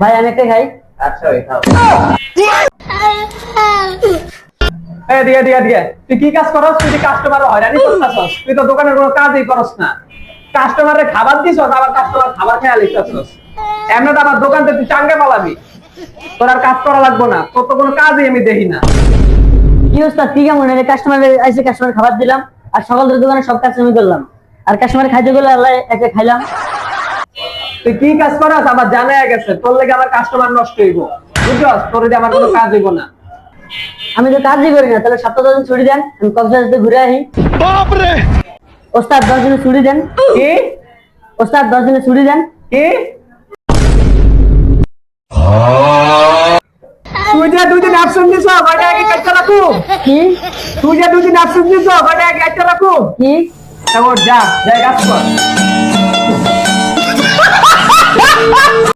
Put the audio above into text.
ভাই আমি একটা খাই। আচ্ছা ভাই খাও। দিয়া দিয়া দিয়া, তুই কি কাজ করস? তুই কাস্টমার হয়রানি করতেছস, তুই তো দোকানের কোনো কাজই করস না। কাস্টমারের খাবার দিছস, আবার কাস্টমার খাবার খেয়ে লিখতেছস। এমনি তো আমার দোকানতে তুই চাঙ্গে পালাবি, তোর আর কাজ করা লাগবো না, তোর তো কোনো কাজই আমি দেখি না। কি ওস্তাদ কি কেমন? কাস্টমার আইসে, কাস্টমার খাবার দিলাম, আর সকাল থেকে দোকানে সব কাজ আমি করলাম, আর কাস্টমার খাইতে গেলে আল্লাহ একটা খাইলাম। তুই কি কাজ করস আমার জানা গেছে, তোর লেগে আমার কাস্টমার নষ্ট হইব, বুঝছস? তোর দিয়ে আমার কোনো কাজ হইব না। আমি তো কাজই করি না, তাহলে সপ্তাহ 10 দিন ছুটি দেন, আমি কক্সবাজার ঘুরে আসি। বাপরে ওস্তাদ 10 দিনের ছুটি দেন। কি? ওস্তাদ 10 দিনের ছুটি দেন। কি? তুই যে 2 দিন অ্যাবসেন্ট দিছ, কয়টা আগে কাটতে রাখু? কি? তুই যে 2 দিন অ্যাবসেন্ট দিছ, কয়টা আগে কাটতে রাখু? কি? তারপর যা, যাই কাজ কর।